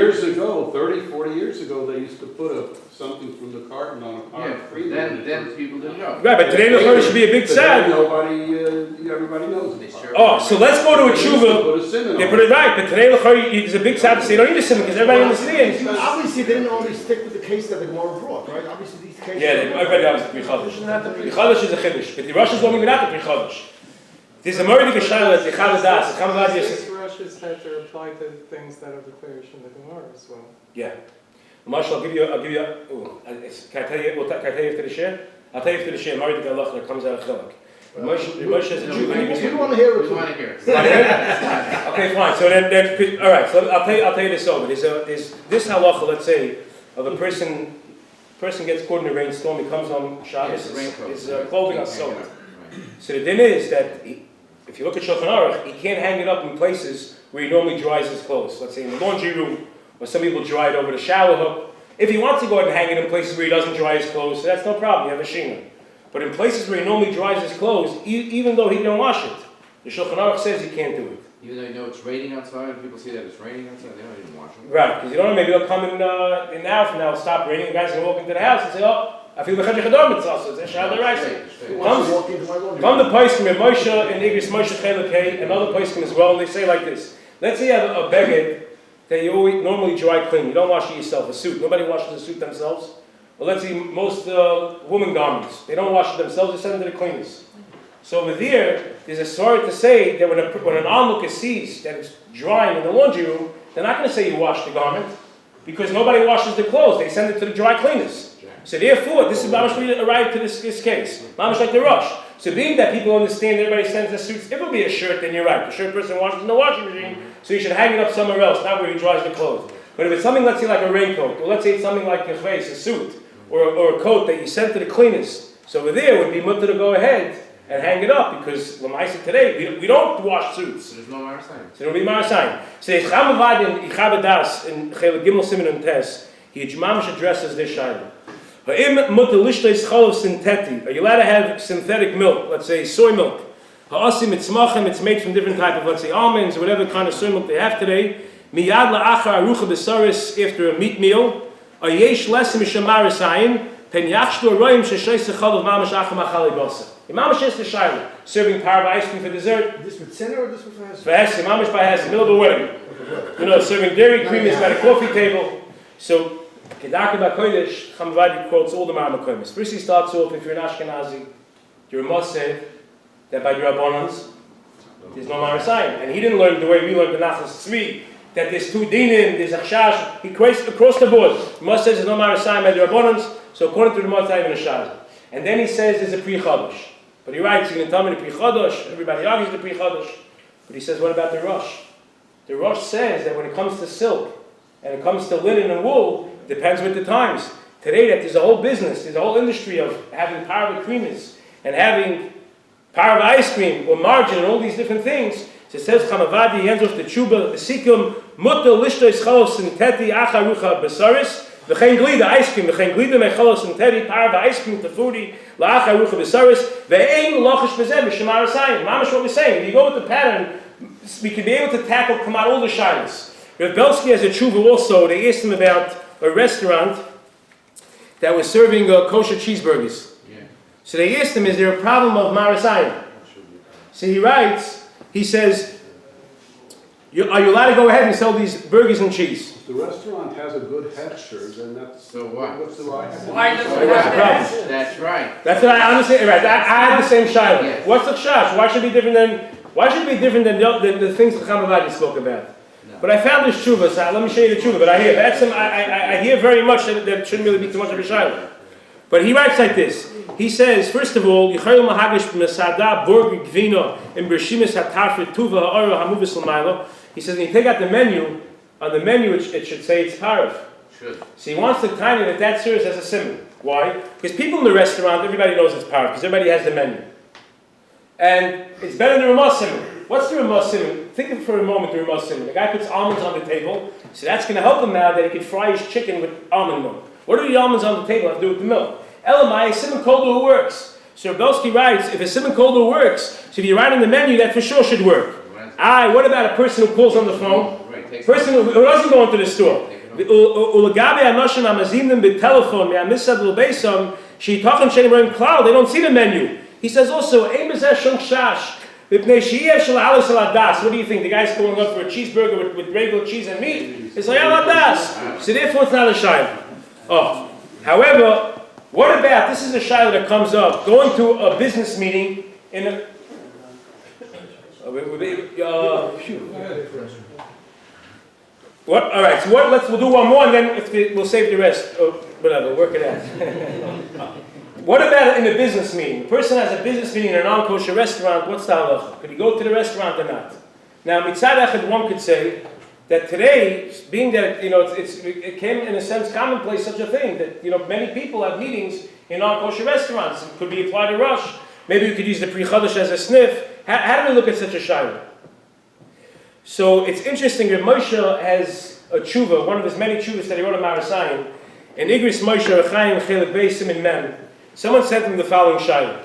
years ago, 30, 40 years ago, they used to put something from the carton on a pot of cream. Then people didn't know. Right, but today the should be a big sad. Everybody knows it. Oh, so let's go to a tshuva. They put it right, but today there's a big sad to say you don't need a simon because everybody understands. Obviously, they didn't only stick with the case that the Gemara brought, right? Obviously, these cases. Yeah, everybody knows the Pri Chodesh. The Chodesh is a Chiddush, but the Rosh is not even at the Pri Chodesh. There's a Murdi Geshayla that the Chavadas, the Chavadas. Rushes had to apply to things that are declared in the Gemara as well. Yeah. Marshall, I'll give you. Can I tell you after the share? I'll tell you after the share. Murdi Geshayla that comes out of Chilak. Moshe has a Jew. We want to hear it. We want to hear it. Okay, fine. So then, all right. So I'll tell you this over. There's this halacha. Let's say of a person gets caught in a rainstorm. He comes on Shabbos. His clothing is soaked. So the din is that if you look at Shulchan Aruch, he can't hang it up in places where he normally dries his clothes. Let's say in the laundry room, or some people dry it over the shower hook. If he wants to go ahead and hang it in places where he doesn't dry his clothes, so that's no problem. You have a shina. But in places where he normally dries his clothes, even though he don't wash it, the Shulchan Aruch says he can't do it. Even though you know it's raining outside, and people see that it's raining outside, they don't even wash it. Right, because you don't know, maybe they'll come in now, from now, it'll stop raining, the guy's going to walk into the house and say, oh, I feel the Chedra Chadar Mitzvah, so it's a Shadar Raisa. Come the Paiskim, Moshe and Igris Moshe Chelakei, and other Paiskim as well, and they say like this. Let's say you have a beged that you always normally dry clean, you don't wash it yourself, a suit, nobody washes a suit themselves. Well, let's see, most women garments, they don't wash it themselves, they send them to the cleaners. So over there, there's a story to say that when an onlooker sees that it's drying in the laundry room, they're not going to say you wash the garment, because nobody washes the clothes, they send it to the dry cleaners. So therefore, this is Mamash arrived to this case. Mamash like the rush. So being that people understand everybody sends their suits, if it will be a shirt, then you're right. The shirt person washes in the washing machine, so you should hang it up somewhere else, not where he dries the clothes. But if it's something, let's say like a raincoat, or let's say it's something like a chveis, a suit, or a coat that you send to the cleaners, so over there it would be mutter to go ahead and hang it up, because Lamaisa today, we don't wash suits. So there's no Marasayim. So there will be Marasayim. So there's Chamavad in Ichabadas, in Chelik Gimel Simen and Tes, he Mamash addresses this shayla. Are you allowed to have synthetic milk, let's say soy milk? It's made from different type of, let's say, almonds or whatever kind of soy milk they have today. After a meat meal. Mamash is the shayla, serving parva ice cream for dessert. This with Sinner or this with Hesed? For Hesed, Mamash by Hesed, middle of a wedding. You know, serving dairy cream, he's got a coffee table. So, Kedaka Bakodesh, Chamavadi quotes all the Maramakomis. First he starts off, if you're an Ashkenazi, you're a Moshe, that by your Rabbanans, there's no Marasayim. And he didn't learn the way we learned the Nachas Tzvi, that there's two dinim, there's Achshash. He creates across the board. Moshe says there's no Marasayim by your Rabbanans, so according to the Moshe, even a Shaz. And then he says there's a Pri Chodesh. But he writes, you're going to tell me the Pri Chodesh, everybody argues the Pri Chodesh. But he says, what about the Rosh? The Rosh says that when it comes to silk, and it comes to linen and wool, it depends with the times. Today, that there's a whole business, there's a whole industry of having parva creamers, and having parva ice cream, or margarine, and all these different things. So it says, Chamavadi, he ends off the Chuba, the Sikum, Mutta Lishto Ischalo Sinteti, Acharucha Besaris, V'chein glida ice cream, v'chein glida mechalo sinteti, parva ice cream, tafudi, la'acharucha besaris, ve'ein lachish bezeh, b'shemar asayim. Mamash what we're saying. If you go with the pattern, we can be able to come out all the shilas. Rav Belsky has a tshuva also. They asked him about a restaurant that was serving kosher cheeseburgers. Yeah. So they asked him, is there a problem of marasayim? So he writes, he says, are you allowed to go ahead and sell these burgers and cheese? If the restaurant has a good texture, then that's... So what? What's the right? Why does it have that? That's right. That's what I honestly... Right, I had the same shiloh. Yes. What's the chash? Why should it be different than the things the Chamavadi spoke about? No. But I found this tshuva, so let me show you the tshuva. But I hear very much that it shouldn't really be too much of a shiloh. But he writes like this. He says, first of all, Yichayel Mahagish B'Masada Borg Gvino in Bershimis HaTarfet Tuva Ha'oro HaMuvis L'Maylo. He says, when you take out the menu, on the menu it should say it's parv. So he wants to tell you that serves as a symbol. Why? Because people in the restaurant, everybody knows it's parv, because everybody has the menu. And it's better than Ramah symbol. What's the Ramah symbol? Think of it for a moment, the Ramah symbol. The guy puts almonds on the table, so that's going to help him now that he can fry his chicken with almond milk. What do the almonds on the table have to do with the milk? L-Meiah, Simon Koldo works. So Belsky writes, if a Simon Koldo works, so if you write in the menu, that for sure should work. What about a person who calls on the phone? takes Person who doesn't go into the store. Ulagabe anoshim amazimim b'telephone me'amisad l'beisam she'itachem she'nim roim klal. They don't see the menu. He says also, Ein b'zeh shum shash v'pnei she'yev shel alis al adas. What do you think? The guy's going up for a cheeseburger with regular cheese and meat. It's like al adas. So therefore, it's not a shayla. Oh, however, what about this is a shayla that comes up going to a business meeting in a. What? All right. So we'll do one more, and then we'll save the rest. Or whatever. Work it out. What about in a business meeting? The person has a business meeting in a non-kosher restaurant. What's the halacha? Could he go to the restaurant or not? Now, mitzad echad, one could say that today, being that it came in a sense commonplace such a thing that many people have meetings in non-kosher restaurants. It could be applied to Rush. Maybe we could use the Pri Chadash as a sniff. How do we look at such a shayla? So it's interesting that Moshe has a tshuva, one of his many tshuvas that he wrote on Marasayin, in Igris Moshe Rechaim Chelik Beisim in Mem. Someone sent him the following shayla.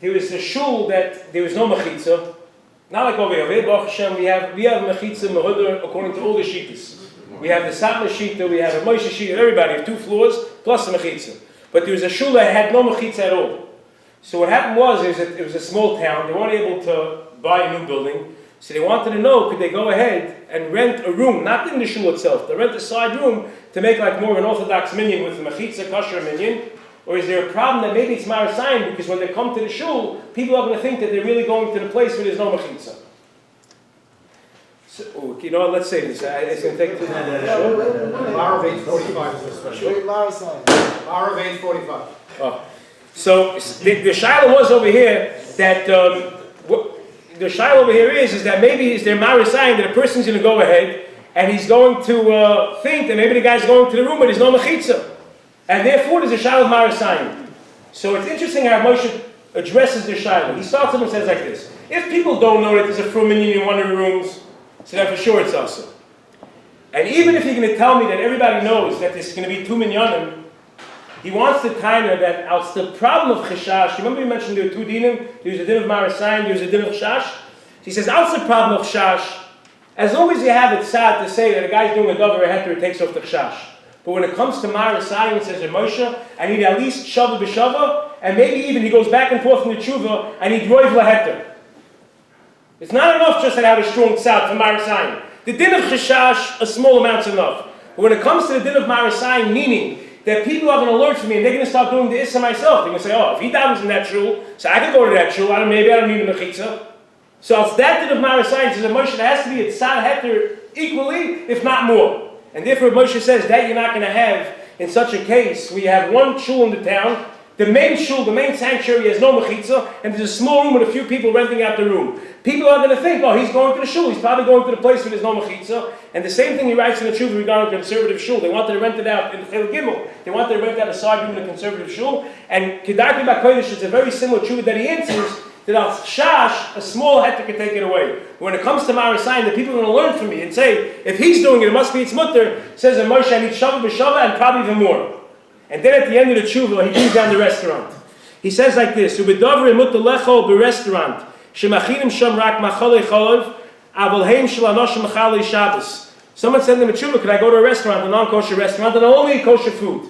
There was a shul that there was no mechitza. Not like over here. Baruch Hashem, we have mechitza mehudar according to all the shittas. We have the Satmar shita, we have a Moshe shita, everybody have 2 floors plus a mechitza. But there was a shul that had no mechitza at all. So what happened was it was a small town. They weren't able to buy a new building. So they wanted to know, could they go ahead and rent a room, not in the shul itself, they rent a side room to make like more of an Orthodox minyan with the mechitza, kosher minyan? Or is there a problem that maybe it's Marasayin because when they come to the shul, people are going to think that they're really going to the place where there's no mechitza? So, let's say this. It's going to take... Bar of 8:45 is a special. Bar of 8:45. Oh. So the shayla was over here that the shayla over here is that maybe is there Marasayin that a person's going to go ahead and he's going to think that maybe the guy's going to the room but there's no mechitza. And therefore, there's a shayla of Marasayin. So it's interesting how Moshe addresses the shayla. He starts off and says like this: if people don't know that there's a frum minyan in one of the rooms, so then for sure it's also. And even if you're going to tell me that everybody knows that there's going to be 2 minyanim, he wants to kind of that out the problem of chashash. Remember we mentioned there were 2 dinim. There was a din of Marasayin. There was a din of chash. He says out the problem of chash. As long as you have it sad to say that a guy's doing a davar heter, it takes off the chash. But when it comes to Marasayin, it says, Moshe, I need at least shava b'shava, and maybe even he goes back and forth in the tshuva, I need roiv laheter. It's not enough just to have a strong tzad for Marasayin. The din of chashash, a small amount's enough. But when it comes to the din of Marasayin, meaning that people are going to learn from me, and they're going to start doing the issa myself. They're going to say, if he davens in that shul, so I can go to that shul, maybe I don't need a mechitza. So it's that din of Marasayin, says Moshe, there has to be a tzad heter equally, if not more. And therefore Moshe says that you're not going to have, in such a case, where you have one shul in the town, the main shul, the main sanctuary has no mechitza, and there's a small room with a few people renting out the room. People are going to think, he's going to the shul, he's probably going to the place where there's no mechitza. And the same thing he writes in the tshuva regarding conservative shul. They wanted to rent it out in Chel Gimel. They wanted to rent out a side room in a conservative shul. And Kedarki B'Kodesh, it's a very similar tshuva that he answers, that al shash, a small heter can take it away. When it comes to Marasayin, the people are going to learn from me and say, if he's doing it, it must be its mutter. Says Moshe, I need shava b'shava and probably even more. And then at the end of the tshuva, he brings down the restaurant. He says like this: "Ubedavri mutter lecho berestaurant shemachinim sham rak machalei cholav avalheim shalanoshim machalei Shabbos." Someone said to him, "Tshuva, could I go to a restaurant, a non-kosher restaurant, and I'll only eat kosher food?"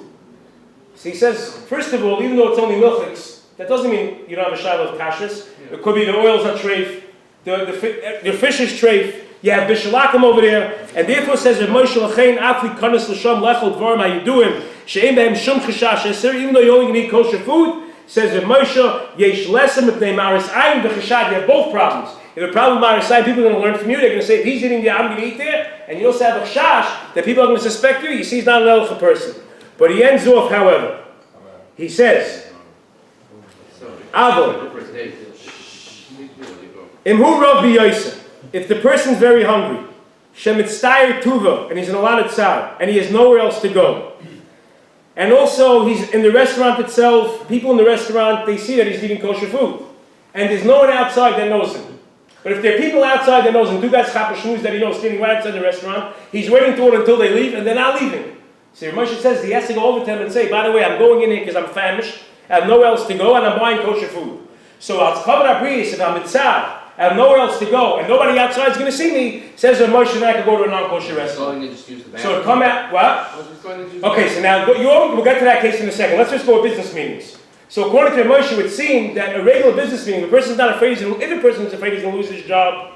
So he says, first of all, even though it's only milchiks, that doesn't mean you don't have a shayla of kashrus. It could be the oils are treif, the fish is treif. You have bishalakim over there, and therefore says that Moshe Lachein Afli Kanas L'Sham Lechol Dvarim Hayiduim She'em Behem Shum Chashash Eser. Even though you only need kosher food, says that Moshe Yesh Lesem Mipnei Marasayin V'Chashad. You have both problems. You have a problem with Marasayin, people are going to learn from you. They're going to say, if he's eating there, I'm going to eat there. And you also have a chash that people are going to suspect you. You see, he's not an Halacha person. But he ends off, however, he says, Avon Imhu Rav B'Yosef. If the person's very hungry, Shemitzayer Tuva, and he's in a lot of tzar, and he has nowhere else to go, and also he's in the restaurant itself, people in the restaurant, they see that he's eating kosher food, and there's no one outside that knows him. But if there are people outside that knows him, two guys chapashmuz that he knows standing right outside the restaurant, he's waiting to it until they leave, and they're not leaving. So Moshe says he has to go over to them and say, by the way, I'm going in here because I'm famished, I have nowhere else to go, and I'm buying kosher food. So I'll cover our breeze if I'm mitzad, I have nowhere else to go, and nobody outside is going to see me, says Rav Moshe, then I can go to a non-kosher restaurant. Going to just use the So bathroom. come out, what? I was just going to use the Okay, so now we'll get to that case in a second. Let's just go with business meetings. So according to Moshe, it would seem that a regular business meeting, the person's not afraid, if a person is afraid he's going to lose his job,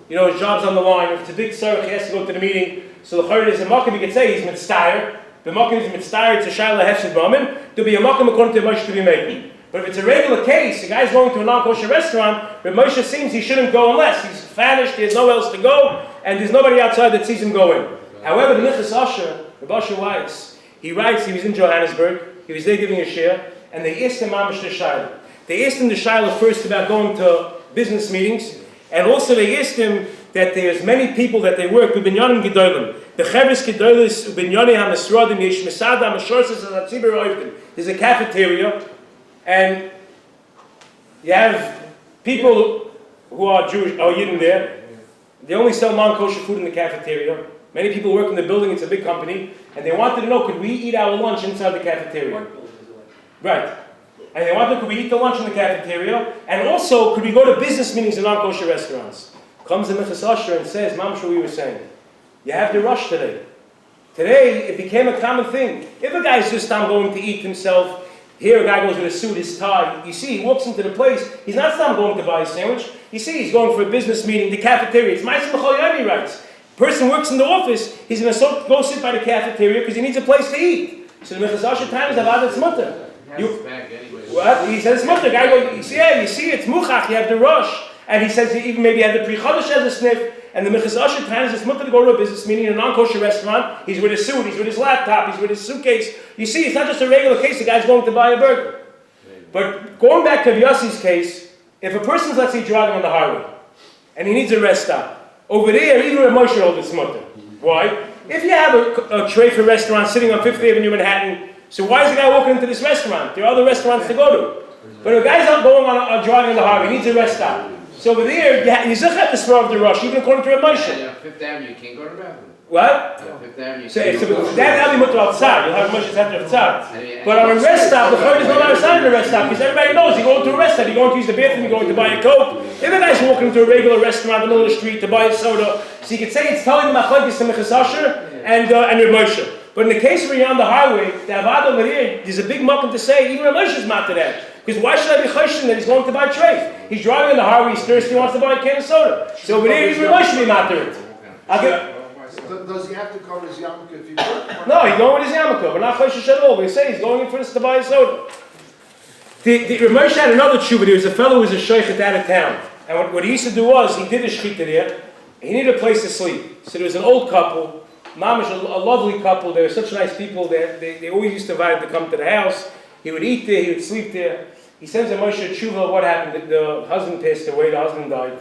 his job's on the line, if it's a big tzarech, he has to go to the meeting. So the chayr is a makom, you could say he's mitztayr. The makom is mitztayr, it's a shayla hefsed b'amin. There'll be a makom according to Moshe to be made. But if it's a regular case, the guy's going to a non-kosher restaurant, but Moshe seems he shouldn't go unless he's famished, he has nowhere else to go, and there's nobody outside that sees him go in. However, the Nichas Asher, the Basher writes, he was in Johannesburg, he was there giving a share, and they asked him mamish the shayla. They asked him the shayla first about going to business meetings, and also they asked him that there's many people that they work with binyanim gedolim. The cheres gedolis binyanim hamasradim yesh mesada mashorses hatzibur oivdim. There's a cafeteria, and you have people who are Jewish, or Yidden there. They only sell non-kosher food in the cafeteria. Many people work in the building, it's a big company, and they wanted to know, could we eat our lunch inside the cafeteria? Right. And they wanted, could we eat the lunch in the cafeteria? And also, could we go to business meetings in non-kosher restaurants? Comes the Nichas Asher and says, Mamash, what we were saying. You have the rush today. Today, it became a common thing. If a guy's just going to eat himself, here a guy goes with a suit, his tie, you see, he walks into the place, he's not going to buy a sandwich, you see, he's going for a business meeting, the cafeteria, it's Ma'aseh B'chol Yom, he writes. Person works in the office, he's going to go sit by the cafeteria because he needs a place to eat. So the Nichas Asher times have added smutter. What? He says smutter. Guy goes, you see, it's muchach, you have the rush. And he says even maybe you have the pre-chodesh as a sniff, and the Nichas Asher times it's mutter to go to a business meeting in a non-kosher restaurant, he's with his suit, he's with his laptop, he's with his suitcase. You see, it's not just a regular case, the guy's going to buy a burger. But going back to Yossi's case, if a person's, let's say, driving on the highway, and he needs a rest stop, over there, even a Moshe holds it's mutter. Why? If you have a tray for restaurant sitting on 5th Avenue, Manhattan, so why is the guy walking into this restaurant? There are other restaurants to go to. But if a guy's not going on driving on the highway, he needs a rest stop. So over there, you still have to spur of the rush, even according to Moshe. Yeah, Fifth Avenue, you can't go to the bathroom. What? Yeah, Fifth Avenue. So that'll be mutter outside. You'll have Moshe's after outside. But on a rest stop, the chayr is not outside of the rest stop because everybody knows you're going to a rest stop. You're going to use the bathroom. You're going to buy a Coke. If a guy's walking into a regular restaurant in the middle of the street to buy a soda, so you could say it's telling the machlokes to Nichas Asher and Rav Moshe. But in the case where you're on the highway, the avad over here, there's a big muckum to say even Rav Moshe's not to that. Because why should I be choshen that he's going to buy treif? He's driving on the highway, he's thirsty, he wants to buy a can of soda. So over there, even Rav Moshe be not to it. Does he have to cover his yarmulke if he works? No, he's going with his yarmulke, but not choshesh at all. We say he's going in for this to buy a soda. Rav Moshe had another tshuva. There was a fellow who was a sheikhet out of town. And what he used to do was, he did a shechita there, he needed a place to sleep. So there was an old couple, mamish, a lovely couple, they were such nice people, they always used to invite him to come to the house. He would eat there, he would sleep there. He sends a Moshe tshuva, what happened? The husband passed away, the husband died.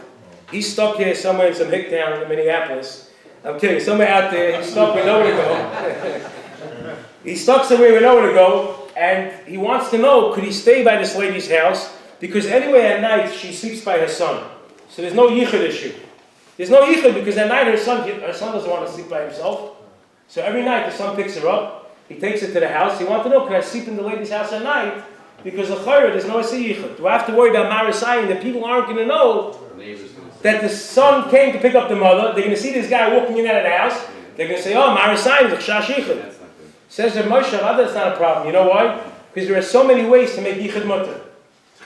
He's stuck here somewhere in some hick town in Minneapolis. I'm kidding, somewhere out there, he's stuck with nowhere to go. He's stuck somewhere with nowhere to go, and he wants to know, could he stay by this lady's house? Because anyway, at night, she sleeps by her son. So there's no yichud issue. There's no yichud because at night her son doesn't want to sleep by himself. So every night the son picks her up, he takes her to the house. He wants to know, can I sleep in the lady's house at night? Because the chayra, there's no yichud. Do I have to worry about Maris Ayin that people aren't going to know that the son came to pick up the mother? They're going to see this guy walking in and out of the house. They're going to say, oh, Maris Ayin, the chash yichud. Says that Moshe, that's not a problem. You know why? Because there are so many ways to make yichud mutter.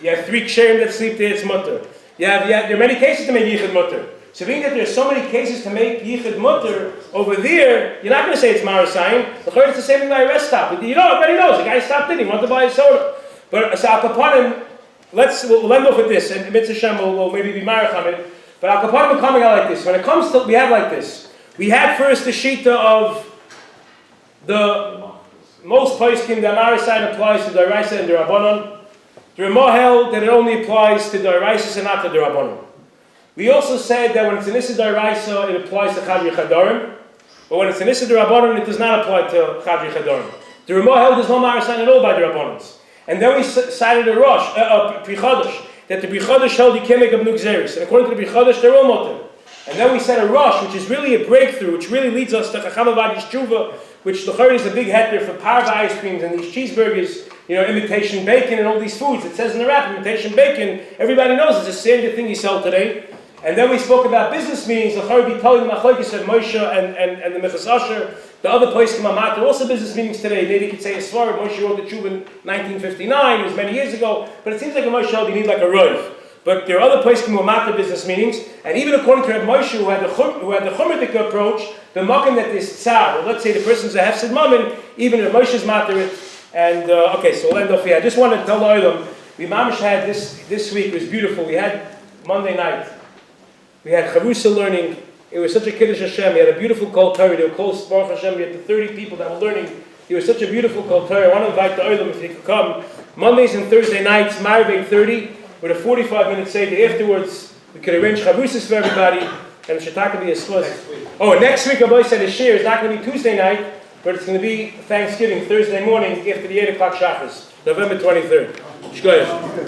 You have 3 ksherim that sleep there, it's mutter. There are many cases to make yichud mutter. So being that there are so many cases to make yichud mutter, over there, you're not going to say it's Maris Ayin. The chayr is the same thing by a rest stop. You know, everybody knows. The guy stopped in, he wanted to buy a soda. But so Al Kapanim, we'll end off with this, and Mitzvah Shem will maybe be Marachamid. But Al Kapanim are coming out like this. When it comes to, we have like this. We had first the Shita of the most poskim that Maris Ayin applies to the Daraisa and the Rabbanon. The Ramah held that it only applies to the Daraisa and not to the Rabbanon. We also said that when it's an Issa Daraisa, it applies to Chadri Chadarim. But when it's an Issa Rabbanon, it does not apply to Chadri Chadarim. The Ramah held there's no Maris Ayin at all by the Rabbanons. And then we cited a Rosh, Pri-Chodesh, that the Pri-Chodesh held you can't make a Bnuk Zeris. And according to the Pri-Chodesh, they're all Motem. And then we said a Rosh, which is really a breakthrough, which really leads us to Chacham Avadi's Tshuva, which the Chayr is a big heter for parva ice creams and these cheeseburgers, imitation bacon and all these foods. It says in the rap, imitation bacon, everybody knows it's a standard thing you sell today. And then we spoke about business meetings. The Charabi telling the Machlokes said Moshe and the Mechas Asher. The other place in Mamat are also business meetings today. Maybe you could say a Svar. Moshe wrote the Tshuva in 1959. It was many years ago. But it seems like a Moshe you need like a Rav. But there are other places in Mamat business meetings. And even according to Rabbi Moshe, who had the Chumadik approach, the Makom that is Tzar, or let's say the person's a Hefsid Mammon, even Rabbi Moshe's Materit. And okay, so we'll end off here. I just wanted to tell the Olam, we Mamish had this week, it was beautiful. We had Monday night. We had Charusa learning. It was such a Kiddush Hashem. We had a beautiful Kol Torah. They were close, Baruch Hashem. We had the 30 people that were learning. It was such a beautiful Kol Torah. I want to invite the Olam if they could come. Mondays and Thursday nights, Ma'ariv 8:30, with a 45-minute Seder. Afterwards, we could arrange Chavusas for everybody, and the Shatak will be a slus. Oh, next week, Rabbi said the shir is not going to be Tuesday night, but it's going to be Thanksgiving, Thursday morning, after the 8 o'clock Shachas, November 23rd. Shkoyach.